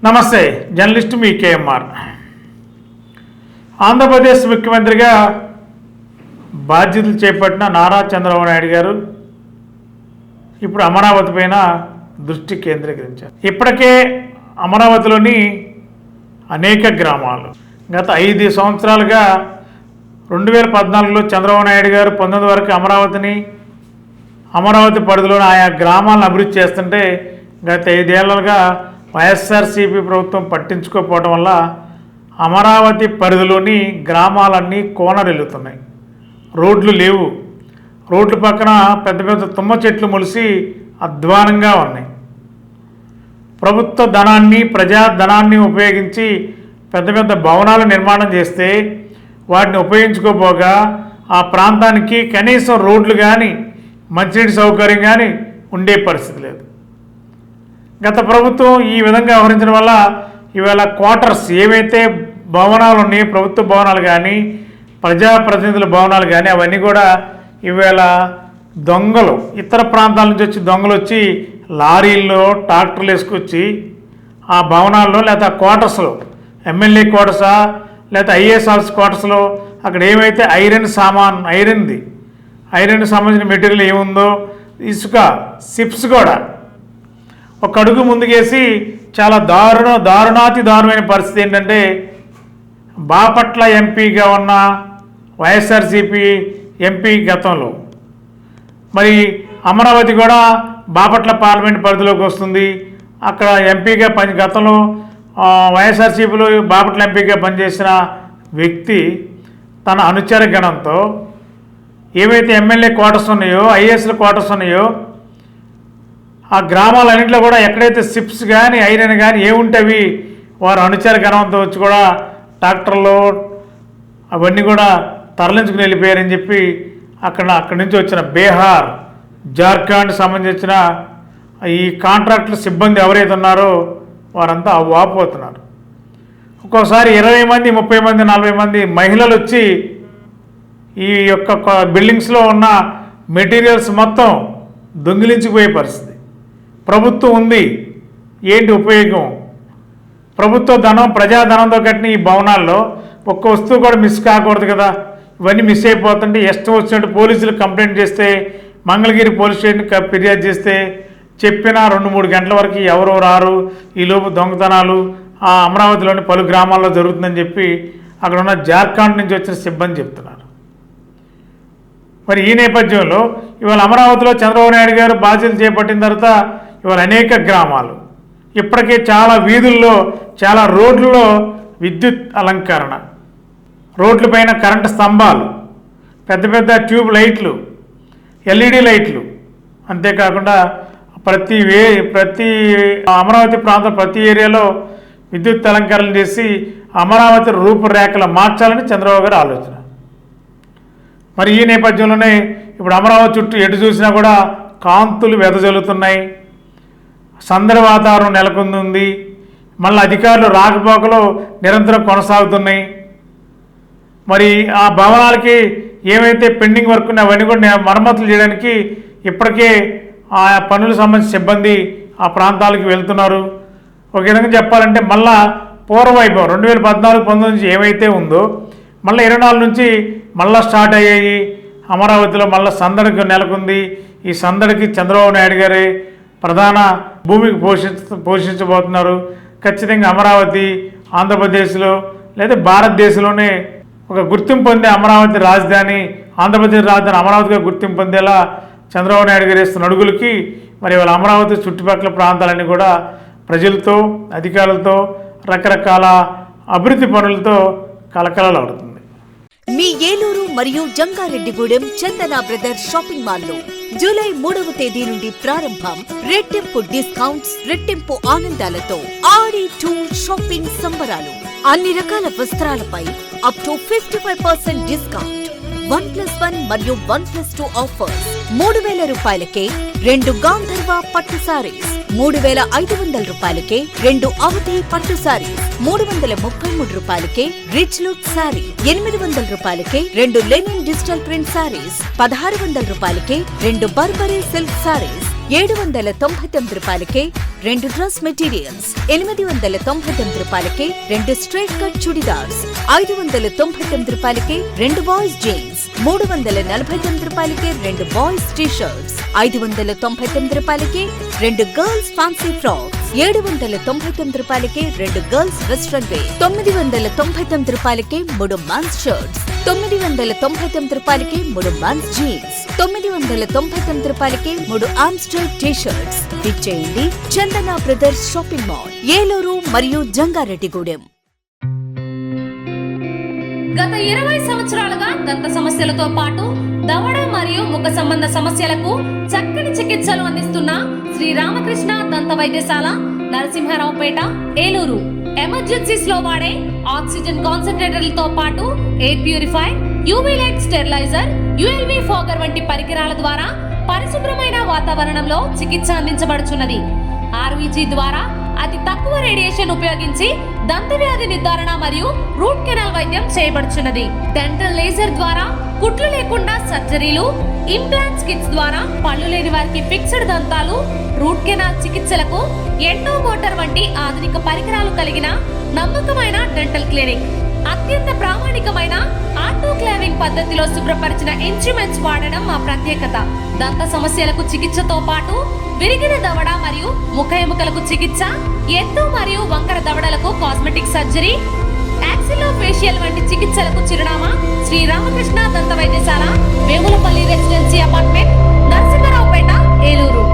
నమస్తే, జర్నలిస్ట్ మీ కేఎంఆర్. ఆంధ్రప్రదేశ్ ముఖ్యమంత్రిగా బాధ్యతలు చేపట్టిన నారా చంద్రబాబు నాయుడు గారు ఇప్పుడు అమరావతి పైన దృష్టి కేంద్రీకరించారు. ఇప్పటికే అమరావతిలోని అనేక గ్రామాలు గత 5 సంవత్సరాలుగా 2014లో చంద్రబాబు నాయుడు గారు 19 వరకు అమరావతి పరిధిలోని ఆయా గ్రామాలను అభివృద్ధి చేస్తుంటే గత 5 ఏళ్లుగా వైఎస్ఆర్సీపీ ప్రభుత్వం పట్టించుకోకపోవడం వల్ల అమరావతి పరిధిలోని గ్రామాలన్నీ కోనరెళ్తున్నాయి. రోడ్లు లేవు. రోడ్ల పక్కన పెద్ద పెద్ద తుమ్మ చెట్లు మొలిసి అధ్వానంగా ఉన్నాయి. ప్రభుత్వ ధనాన్ని, ప్రజాధనాన్ని ఉపయోగించి పెద్ద పెద్ద భవనాలు నిర్మాణం చేస్తే వాటిని ఉపయోగించుకోపోగా ఆ ప్రాంతానికి కనీసం రోడ్లు కానీ మంచినీటి సౌకర్యం కానీ ఉండే పరిస్థితి లేదు. గత ప్రభుత్వం ఈ విధంగా వ్యవహరించడం వల్ల ఇవాళ క్వార్టర్స్ ఏవైతే భవనాలు ఉన్నాయో, ప్రభుత్వ భవనాలు కానీ ప్రజాప్రతినిధుల భవనాలు కానీ అవన్నీ కూడా ఇవాళ దొంగలు, ఇతర ప్రాంతాల నుంచి వచ్చి దొంగలు వచ్చి లారీల్లో ట్రాక్టర్లు వేసుకొచ్చి ఆ భవనాల్లో లేదా క్వార్టర్స్లో, ఎమ్మెల్యే క్వార్టర్సా లేదా ఐఏఎస్ ఆఫీస్ క్వార్టర్స్లో అక్కడ ఏమైతే ఐరన్కి సంబంధించిన మెటీరియల్ ఏముందో, ఇసుక, సిప్స్ కూడా ఒక అడుగు ముందుకేసి చాలా దారుణాతి దారుణమైన పరిస్థితి ఏంటంటే, బాపట్ల ఎంపీగా ఉన్న వైఎస్ఆర్సీపీ ఎంపీ గతంలో మరి అమరావతి కూడా బాపట్ల పార్లమెంట్ పరిధిలోకి వస్తుంది. అక్కడ ఎంపీగా గతంలో వైఎస్ఆర్సీపీలో బాపట్ల ఎంపీగా పనిచేసిన వ్యక్తి తన అనుచర గణంతో ఏవైతే ఎమ్మెల్యే క్వార్టర్స్ ఉన్నాయో, ఐఏఎస్ల క్వార్టర్స్ ఉన్నాయో ఆ గ్రామాలన్నింటిలో కూడా ఎక్కడైతే సిప్స్ కానీ ఐరన్ కానీ ఏముంటవి వారు అనుచర గణంతో వచ్చి కూడా ట్రాక్టర్లో అవన్నీ కూడా తరలించుకుని వెళ్ళిపోయారని చెప్పి అక్కడి నుంచి వచ్చిన బీహార్, జార్ఖండ్ సంబంధించిన ఈ కాంట్రాక్టుల సిబ్బంది ఎవరైతే ఉన్నారో వారంతా వాపోతున్నారు. ఒక్కోసారి 20 మంది, 30 మంది, 40 మంది మహిళలు వచ్చి ఈ యొక్క బిల్డింగ్స్లో ఉన్న మెటీరియల్స్ మొత్తం దొంగిలించిపోయే పరిస్థితి. ప్రభుత్వం ఉంది, ఏంటి ఉపయోగం? ప్రభుత్వ ధనం, ప్రజాధనంతో కట్టిన ఈ భవనాల్లో ఒక్క వస్తువు కూడా మిస్ కాకూడదు కదా. ఇవన్నీ మిస్ అయిపోతుంటే ఇష్టం వచ్చినట్టు పోలీసులు కంప్లైంట్ చేస్తే, మంగళగిరి పోలీస్ స్టేషన్కి ఫిర్యాదు చేస్తే చెప్పిన 2-3 గంటల వరకు ఎవరో రారు. ఈలోపు దొంగతనాలు ఆ అమరావతిలోని పలు గ్రామాల్లో జరుగుతుందని చెప్పి అక్కడ ఉన్న జార్ఖండ్ నుంచి వచ్చిన సిబ్బంది చెప్తున్నారు. మరి ఈ నేపథ్యంలో ఇవాళ అమరావతిలో చంద్రబాబు నాయుడు గారు బాధ్యతలు చేపట్టిన తర్వాత ఇవాళ అనేక గ్రామాలు, ఇప్పటికే చాలా వీధుల్లో, చాలా రోడ్లలో విద్యుత్ అలంకరణ, రోడ్లపైన కరెంటు స్తంభాలు, పెద్ద పెద్ద ట్యూబ్ లైట్లు, ఎల్ఈడి లైట్లు, అంతేకాకుండా ప్రతి అమరావతి ప్రాంతం ప్రతి ఏరియాలో విద్యుత్ అలంకరణ చేసి అమరావతి రూపురేఖలు మార్చాలని చంద్రబాబు గారి ఆలోచన. మరి ఈ నేపథ్యంలోనే ఇప్పుడు అమరావతి చుట్టూ ఎటు చూసినా కూడా కాంతులు వెదజల్లుతున్నాయి, సందడి వాతావరణం నెలకొంది. మళ్ళీ అధికారులు రాకపోకలు నిరంతరం కొనసాగుతున్నాయి. మరి ఆ భవనాలకి ఏవైతే పెండింగ్ వర్క్ ఉన్నాయో అవన్నీ కూడా మరమ్మతులు చేయడానికి ఇప్పటికే ఆ పనులకు సంబంధించిన సిబ్బంది ఆ ప్రాంతాలకు వెళ్తున్నారు. ఒక విధంగా చెప్పాలంటే మళ్ళా పూర్వవైభవం 2014-19 నుంచి ఏమైతే ఉందో మళ్ళీ 24 నుంచి మళ్ళీ స్టార్ట్ అయ్యాయి. అమరావతిలో మళ్ళీ సందడికి నెలకొంది. ఈ సందడికి చంద్రబాబు నాయుడు గారే ప్రధాన భూమికి పోషించబోతున్నారు. ఖచ్చితంగా అమరావతి ఆంధ్రప్రదేశ్లో లేదా భారతదేశంలోనే ఒక గుర్తింపు పొందే అమరావతి రాజధాని, ఆంధ్రప్రదేశ్ రాజధాని అమరావతిగా గుర్తింపు పొందేలా చంద్రబాబు నాయుడు గారు వేస్తున్న అడుగులకి మరి వాళ్ళ అమరావతి చుట్టుపక్కల ప్రాంతాలన్నీ కూడా ప్రజలతో, అధికారులతో, రకరకాల అభివృద్ధి పనులతో కలకలలాడుతుంది. మీ ఏలూరు మరియు జంగారెడ్డిగూడెం చందన బ్రదర్స్ షాపింగ్ మాల్లో జూలై 3వ తేదీ నుండి ప్రారంభం. రెట్టింపు డిస్కౌంట్స్, రెట్టింపు ఆనందాలతో ఆడి టూర్ షాపింగ్ సంబరాలు. అన్ని రకాల వస్త్రాలపై అప్ టు 55% డిస్కౌంట్. 1+1 మరియు 1+2 ఆఫర్స్. 3,000 రూపాయలకే 2 గాంధర్వ పట్టు సారీస్, 3,500 రూపాయలకే 2 అవధి పట్టు సారీస్, 333 రూపాయలకే రిచ్ లుక్ సారీ, 800 రూపాయలకే 2 లెనిన్ డిజిటల్ ప్రింట్ సారీస్, 1,600 రూపాయలకే 2 బర్బరీ సిల్క్ సారీస్, 799 రూపాయలకే 2 డ్రెస్ మెటీరియల్స్, 899 రూపాయలకే 2 స్ట్రైట్ కట్ చుడిదార్స్, 599 రూపాయలకే 2 బాయ్స్ జీన్స్, 349 రూపాయలకే 2 బాయ్స్ టీ షర్ట్స్, 599 రూపాయలకే 2 గర్ల్స్ ఫ్యాన్సీ ఫ్రాక్స్, 799 రూపాయలకే 2 గర్ల్స్ వెస్ట్రన్ వేర్, 999 రూపాయలకే 3 మెన్స్ షర్ట్స్, 999 రూపాయలకే 3 మెన్స్ జీన్స్, 999 రూపాయలకే 3 ఆమ్స్టర్ టీ షర్ట్స్. ఇచ్చేయండి చందన బ్రదర్స్ షాపింగ్ మాల్, ఏలూరు మరియు జంగారెడ్డిగూడెం. గత 20 సంవత్సరాలుగా దంత సమస్యలతో పాటు దవడ మరియు ముఖ సంబంధ సమస్యలకు చక్కని చికిత్సలు అందిస్తున్న శ్రీ రామకృష్ణ దంత వైద్యశాల, నరసింహారావుపేట, ఏలూరు. ఎమర్జెన్సీస్ లో వాడే ఆక్సిజన్ కాన్సంట్రేటర్లతో పాటు air purifier, UV light steriliser, ULV fogger వంటి పరికరాల ద్వారా పరిశుభ్రమైన వాతావరణంలో చికిత్స అందించబడుచున్నది. ఆర్వీజీ ద్వారా అతి తక్కువ రేడియేషన్ ఉపయోగించి దంత వ్యాధి నిర్ధారణ మరియు రూట్ కెనాల్ వైద్యం చేయబడుచున్నది. డెంటల్ లేజర్ ద్వారా కుట్లు లేకుండా సర్జరీలు, ఇంప్లాంట్స్ కిట్స్ ద్వారా పళ్ళు లేని వారికి ఫిక్స్డ్ దంతాలు, రూట్ కెనాల్ చికిత్సలకు ఎండో మోటార్ వంటి ఆధునిక పరికరాలు కలిగిన నమ్మకమైన డెంటల్ క్లినిక్. అత్యంత ప్రామాణికమైన ఆటోక్లావింగ్ పద్ధతిలో శుభ్రపరిచిన ఇన్స్ట్రుమెంట్స్ వాడడం మా ప్రత్యేకత. దంత సమస్యలకు చికిత్సతో పాటు విరిగిన దవడ మరియు ముఖ ఎముకలకు చికిత్స, ఎత్తు మరియు వంకర దవడలకు కాస్మెటిక్ సర్జరీ, యాక్సిలోఫేషియల్ వంటి చికిత్సలకు చిరునామా శ్రీ రామకృష్ణ దంత వైద్యశాల, వేములపల్లి రెసిడెన్సీ అపార్ట్మెంట్, నరసింహారావుపేట, ఏలూరు.